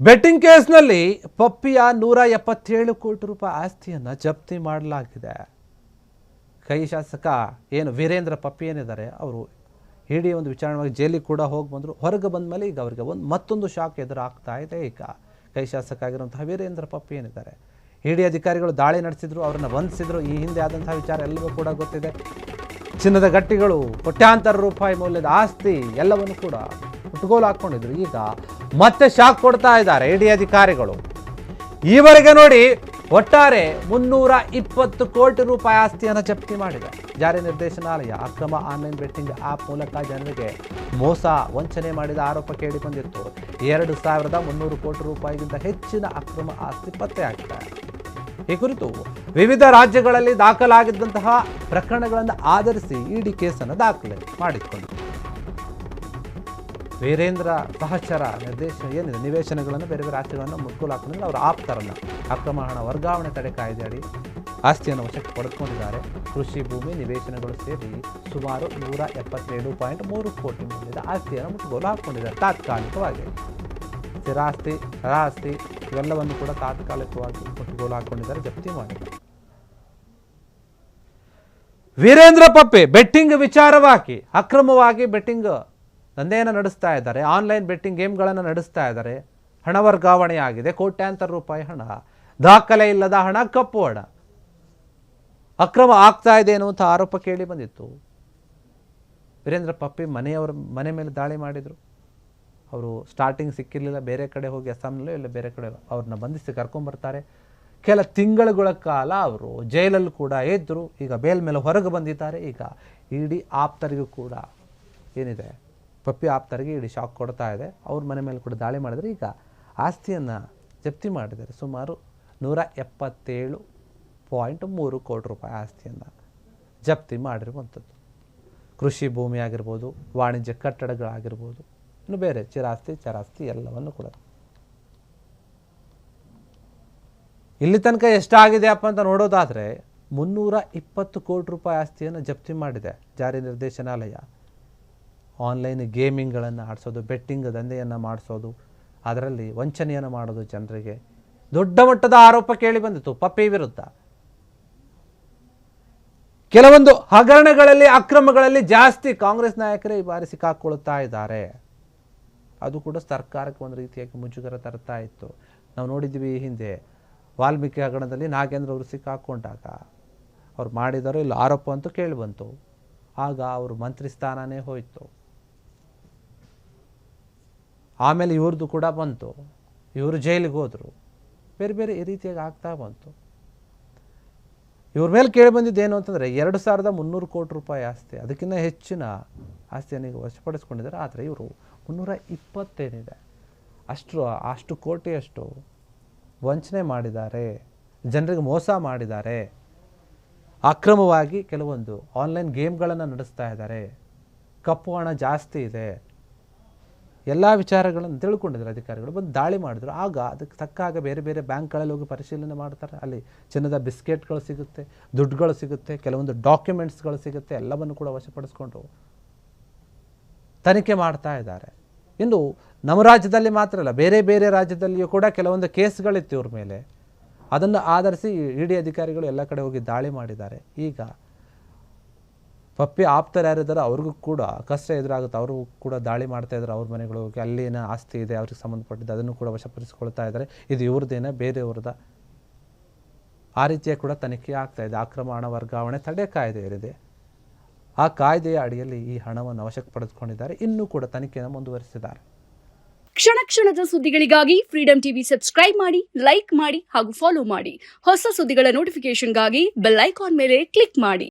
Betting ಕೇಸ್ನಲ್ಲಿ ಪಪ್ಪಿಯ 177 ಕೋಟಿ ರೂಪಾಯಿ ಆಸ್ತಿಯನ್ನು ಜಪ್ತಿ ಮಾಡಲಾಗಿದೆ. ಕೈ ಶಾಸಕ ಏನು ವೀರೇಂದ್ರ ಪಪ್ಪಿ ಏನಿದ್ದಾರೆ ಅವರು ಇಡಿ ಒಂದು ವಿಚಾರಣೆಯಾಗಿ ಜೈಲಿಗೆ ಕೂಡ ಹೋಗಿ ಬಂದರು. ಹೊರಗೆ ಬಂದ ಮೇಲೆ ಈಗ ಅವರಿಗೆ ಮತ್ತೊಂದು ಶಾಕ್ ಎದುರಾಗ್ತಾ ಇದೆ. ಈಗ ಕೈ ಶಾಸಕ ಆಗಿರುವಂತಹ ವೀರೇಂದ್ರ ಪಪ್ಪಿ ಏನಿದ್ದಾರೆ ಇಡಿ ಅಧಿಕಾರಿಗಳು ದಾಳಿ ನಡೆಸಿದ್ರು, ಅವರನ್ನು ಬಂಧಿಸಿದ್ರು. ಈ ಹಿಂದೆ ಆದಂತಹ ವಿಚಾರ ಎಲ್ಲವೂ ಕೂಡ ಗೊತ್ತಿದೆ. ಚಿನ್ನದ ಗಟ್ಟಿಗಳು, ಕೋಟ್ಯಾಂತರ ರೂಪಾಯಿ ಮೌಲ್ಯದ ಆಸ್ತಿ ಎಲ್ಲವನ್ನು ಕೂಡ ಮುಟ್ಟುಗೋಲು ಹಾಕ್ಕೊಂಡಿದ್ರು. ಈಗ ಮತ್ತೆ ಶಾಕ್ ಕೊಡ್ತಾ ಇದ್ದಾರೆ ಇಡಿ ಅಧಿಕಾರಿಗಳು. ಈವರೆಗೆ ನೋಡಿ ಒಟ್ಟಾರೆ 320 ಕೋಟಿ ರೂಪಾಯಿ ಆಸ್ತಿಯನ್ನು ಜಪ್ತಿ ಮಾಡಿದೆ ಜಾರಿ ನಿರ್ದೇಶನಾಲಯ. ಅಕ್ರಮ ಆನ್ಲೈನ್ ಬೆಟ್ಟಿಂಗ್ ಆ್ಯಪ್ ಮೂಲಕ ಜನರಿಗೆ ಮೋಸ ವಂಚನೆ ಮಾಡಿದ ಆರೋಪ ಕೇಳಿ ಬಂದಿತ್ತು. 2,300 ಕೋಟಿ ರೂಪಾಯಿಗಿಂತ ಹೆಚ್ಚಿನ ಅಕ್ರಮ ಆಸ್ತಿ ಪತ್ತೆಯಾಗಿದೆ. ಈ ಕುರಿತು ವಿವಿಧ ರಾಜ್ಯಗಳಲ್ಲಿ ದಾಖಲಾಗಿದ್ದಂತಹ ಪ್ರಕರಣಗಳನ್ನು ಆಧರಿಸಿ ಇಡಿ ಕೇಸನ್ನು ದಾಖಲೆ ಮಾಡಿಕೊಂಡಿದೆ. ವೀರೇಂದ್ರ ಸಹಚರ ಏನಿದೆ ನಿವೇಶನಗಳನ್ನು ಬೇರೆ ಬೇರೆ ರಾಜ್ಯಗಳನ್ನು ಮುಟ್ಟುಗೋಲು ಹಾಕಿದ್ರೆ ಅವರ ಆಪ್ತರನ್ನು ಅಕ್ರಮ ಹಣ ವರ್ಗಾವಣೆ ತಡೆ ಕಾಯ್ದೆಯಡಿ ಆಸ್ತಿಯನ್ನು ವಶಕ್ಕೆ ಪಡೆದುಕೊಂಡಿದ್ದಾರೆ. ಕೃಷಿ ಭೂಮಿ ನಿವೇಶನಗಳು ಸೇರಿ ಸುಮಾರು 172.3 ಕೋಟಿ ಮೌಲ್ಯದ ಆಸ್ತಿಯನ್ನು ಮುಟ್ಟುಗೋಲು ಹಾಕಿಕೊಂಡಿದ್ದಾರೆ. ತಾತ್ಕಾಲಿಕವಾಗಿ ಸ್ಥಿರಾಸ್ತಿ ಆಸ್ತಿ ಇವೆಲ್ಲವನ್ನು ಕೂಡ ತಾತ್ಕಾಲಿಕವಾಗಿ ಮುಟ್ಟುಗೋಲು ಹಾಕಿಕೊಂಡಿದ್ದಾರೆ, ಜಪ್ತಿ ಮಾಡಿದ್ದಾರೆ. ವೀರೇಂದ್ರ ಪಪ್ಪಿ ಬೆಟ್ಟಿಂಗ್ ವಿಚಾರವಾಗಿ ಅಕ್ರಮವಾಗಿ ಬೆಟ್ಟಿಂಗ್ ದಂಧೆಯನ್ನು ನಡೆಸ್ತಾ ಇದ್ದಾರೆ. ಆನ್ಲೈನ್ ಬೆಟ್ಟಿಂಗ್ ಗೇಮ್ಗಳನ್ನು ನಡೆಸ್ತಾ ಇದ್ದಾರೆ. ಹಣ ವರ್ಗಾವಣೆ ಆಗಿದೆ, ಕೋಟ್ಯಾಂತರ ರೂಪಾಯಿ ಹಣ, ದಾಖಲೆ ಇಲ್ಲದ ಹಣ, ಕಪ್ಪು ಹಣ, ಅಕ್ರಮ ಆಗ್ತಾ ಇದೆ ಎನ್ನುವಂಥ ಆರೋಪ ಕೇಳಿ ಬಂದಿತ್ತು. ವೀರೇಂದ್ರ ಪಪ್ಪಿ ಮನೆ ಮೇಲೆ ದಾಳಿ ಮಾಡಿದರು. ಅವರು ಸ್ಟಾರ್ಟಿಂಗ್ ಸಿಕ್ಕಿರಲಿಲ್ಲ, ಬೇರೆ ಕಡೆ ಹೋಗಿ ಅಸ್ಸಾಂನಲ್ಲೂ ಇಲ್ಲ ಬೇರೆ ಕಡೆ ಅವ್ರನ್ನ ಬಂಧಿಸಿ ಕರ್ಕೊಂಡ್ಬರ್ತಾರೆ. ಕೆಲ ತಿಂಗಳುಗಳ ಕಾಲ ಅವರು ಜೈಲಲ್ಲಿ ಕೂಡ ಇದ್ದರು. ಈಗ ಬೇಲ್ ಮೇಲೆ ಹೊರಗೆ ಬಂದಿದ್ದಾರೆ. ಈಗ ಇಡಿ ಆಪ್ತರಿಗೂ ಕೂಡ ಏನಿದೆ ಪಪ್ಪಿ ಆಪ್ತರಿಗೆ ಇಡಿ ಶಾಕ್ ಕೊಡ್ತಾ ಇದೆ. ಅವ್ರ ಮನೆ ಮೇಲೆ ಕೂಡ ದಾಳಿ ಮಾಡಿದರೆ ಈಗ ಆಸ್ತಿಯನ್ನು ಜಪ್ತಿ ಮಾಡಿದ್ದಾರೆ. ಸುಮಾರು 177.3 ಕೋಟಿ ರೂಪಾಯಿ ಆಸ್ತಿಯನ್ನು ಜಪ್ತಿ ಮಾಡಿರುವಂಥದ್ದು. ಕೃಷಿ ಭೂಮಿ ಆಗಿರ್ಬೋದು, ವಾಣಿಜ್ಯ ಕಟ್ಟಡಗಳಾಗಿರ್ಬೋದು, ಇನ್ನು ಬೇರೆ ಚರಾಸ್ತಿ ಎಲ್ಲವನ್ನು ಕೂಡ. ಇಲ್ಲಿ ತನಕ ಎಷ್ಟಾಗಿದೆಯಪ್ಪ ಅಂತ ನೋಡೋದಾದರೆ 320 ಕೋಟಿ ರೂಪಾಯಿ ಆಸ್ತಿಯನ್ನು ಜಪ್ತಿ ಮಾಡಿದೆ ಜಾರಿ ನಿರ್ದೇಶನಾಲಯ. ಆನ್ಲೈನ್ ಗೇಮಿಂಗ್ಗಳನ್ನು ಆಡಿಸೋದು, ಬೆಟ್ಟಿಂಗ್ ದಂಧೆಯನ್ನು ಮಾಡಿಸೋದು, ಅದರಲ್ಲಿ ವಂಚನೆಯನ್ನು ಮಾಡೋದು, ಜನರಿಗೆ ದೊಡ್ಡ ಮಟ್ಟದ ಆರೋಪ ಕೇಳಿ ಬಂದಿತ್ತು ಪಪ್ಪಿ ವಿರುದ್ಧ. ಕೆಲವೊಂದು ಹಗರಣಗಳಲ್ಲಿ ಅಕ್ರಮಗಳಲ್ಲಿ ಜಾಸ್ತಿ ಕಾಂಗ್ರೆಸ್ ನಾಯಕರೇ ಈ ಬಾರಿ ಸಿಕ್ಕಾಕೊಳ್ತಾ ಇದ್ದಾರೆ. ಅದು ಕೂಡ ಸರ್ಕಾರಕ್ಕೆ ಒಂದು ರೀತಿಯಾಗಿ ಮುಜುಗರ ತರ್ತಾ ಇತ್ತು. ನಾವು ನೋಡಿದ್ವಿ ಈ ಹಿಂದೆ ವಾಲ್ಮೀಕಿ ಹಗರಣದಲ್ಲಿ ನಾಗೇಂದ್ರ ಅವರು ಸಿಕ್ಕಾಕೊಂಡಾಗ ಅವ್ರು ಮಾಡಿದಾರೋ ಇಲ್ಲ ಆರೋಪ ಅಂತೂ ಕೇಳಿ ಬಂತು. ಆಗ ಅವರು ಮಂತ್ರಿ ಸ್ಥಾನನೇ ಹೋಯಿತು. ಆಮೇಲೆ ಇವ್ರದ್ದು ಕೂಡ ಬಂತು, ಇವರು ಜೈಲಿಗೆ ಹೋದರು. ಬೇರೆ ಬೇರೆ ಈ ರೀತಿಯಾಗಿ ಆಗ್ತಾ ಬಂತು. ಇವ್ರ ಮೇಲೆ ಕೇಳಿ ಬಂದಿದ್ದೇನು ಅಂತಂದರೆ 2,300 ಕೋಟಿ ರೂಪಾಯಿ ಆಸ್ತಿ, ಅದಕ್ಕಿಂತ ಹೆಚ್ಚಿನ ಆಸ್ತಿಯನ್ನು ಈಗ ವಶಪಡಿಸ್ಕೊಂಡಿದ್ದಾರೆ. ಆದರೆ ಇವರು 320 ಏನಿದೆ ಅಷ್ಟು ಕೋಟಿಯಷ್ಟು ವಂಚನೆ ಮಾಡಿದ್ದಾರೆ, ಜನರಿಗೆ ಮೋಸ ಮಾಡಿದ್ದಾರೆ, ಅಕ್ರಮವಾಗಿ ಕೆಲವೊಂದು ಆನ್ಲೈನ್ ಗೇಮ್ಗಳನ್ನು ನಡೆಸ್ತಾ ಇದ್ದಾರೆ, ಕಪ್ಪು ಹಣ ಜಾಸ್ತಿ ಇದೆ, ಎಲ್ಲ ವಿಚಾರಗಳನ್ನು ತಿಳ್ಕೊಂಡಿದ್ದಾರೆ. ಅಧಿಕಾರಿಗಳು ಬಂದು ದಾಳಿ ಮಾಡಿದ್ರು. ಆಗ ಅದಕ್ಕೆ ತಕ್ಕಾಗ ಬೇರೆ ಬೇರೆ ಬ್ಯಾಂಕ್ಗಳಲ್ಲಿ ಹೋಗಿ ಪರಿಶೀಲನೆ ಮಾಡ್ತಾರೆ. ಅಲ್ಲಿ ಚಿನ್ನದ ಬಿಸ್ಕೆಟ್ಗಳು ಸಿಗುತ್ತೆ, ದುಡ್ಡುಗಳು ಸಿಗುತ್ತೆ, ಕೆಲವೊಂದು ಡಾಕ್ಯುಮೆಂಟ್ಸ್ಗಳು ಸಿಗುತ್ತೆ. ಎಲ್ಲವನ್ನು ಕೂಡ ವಶಪಡಿಸ್ಕೊಂಡು ತನಿಖೆ ಮಾಡ್ತಾ ಇದ್ದಾರೆ. ಇನ್ನು ನಮ್ಮ ರಾಜ್ಯದಲ್ಲಿ ಮಾತ್ರ ಅಲ್ಲ, ಬೇರೆ ಬೇರೆ ರಾಜ್ಯದಲ್ಲಿಯೂ ಕೂಡ ಕೆಲವೊಂದು ಕೇಸ್ಗಳಿತ್ತು ಇವ್ರ ಮೇಲೆ. ಅದನ್ನು ಆಧರಿಸಿ ಇಡಿ ಅಧಿಕಾರಿಗಳು ಎಲ್ಲ ಕಡೆ ಹೋಗಿ ದಾಳಿ ಮಾಡಿದ್ದಾರೆ. ಈಗ ಪಪ್ಪಿ ಆಪ್ತರು ಯಾರಿದ್ದಾರೆ ಅವ್ರಿಗೂ ಕೂಡ ಕಷ್ಟ ಎದುರಾಗುತ್ತೆ. ಅವರು ಕೂಡ ದಾಳಿ ಮಾಡ್ತಾ ಇದ್ದಾರೆ. ಅವ್ರ ಮನೆಗಳು ಹೋಗಿ ಅಲ್ಲಿನ ಆಸ್ತಿ ಇದೆ ಅವ್ರಿಗೆ ಸಂಬಂಧಪಟ್ಟಿದ್ದು ಅದನ್ನು ಕೂಡ ವಶಪಡಿಸಿಕೊಳ್ತಾ ಇದ್ದಾರೆ. ಇದು ಇವ್ರದ್ದೇನೆ ಬೇರೆಯವ್ರದ ಆ ರೀತಿಯ ಕೂಡ ತನಿಖೆ ಆಗ್ತಾ ಇದೆ. ಅಕ್ರಮ ಹಣ ವರ್ಗಾವಣೆ ತಡೆ ಕಾಯ್ದೆ ಏನಿದೆ ಆ ಕಾಯ್ದೆಯ ಅಡಿಯಲ್ಲಿ ಈ ಹಣವನ್ನು ವಶಕ್ಕೆ ಪಡೆದುಕೊಂಡಿದ್ದಾರೆ. ಇನ್ನೂ ಕೂಡ ತನಿಖೆಯನ್ನು ಮುಂದುವರಿಸಿದ್ದಾರೆ. ಕ್ಷಣ ಕ್ಷಣದ ಸುದ್ದಿಗಳಿಗಾಗಿ ಫ್ರೀಡಂ ಟಿವಿ ಸಬ್ಸ್ಕ್ರೈಬ್ ಮಾಡಿ, ಲೈಕ್ ಮಾಡಿ ಹಾಗೂ ಫಾಲೋ ಮಾಡಿ. ಹೊಸ ಸುದ್ದಿಗಳ ನೋಟಿಫಿಕೇಶನ್ಗಾಗಿ ಬೆಲ್ ಐಕಾನ್ ಮೇಲೆ ಕ್ಲಿಕ್ ಮಾಡಿ.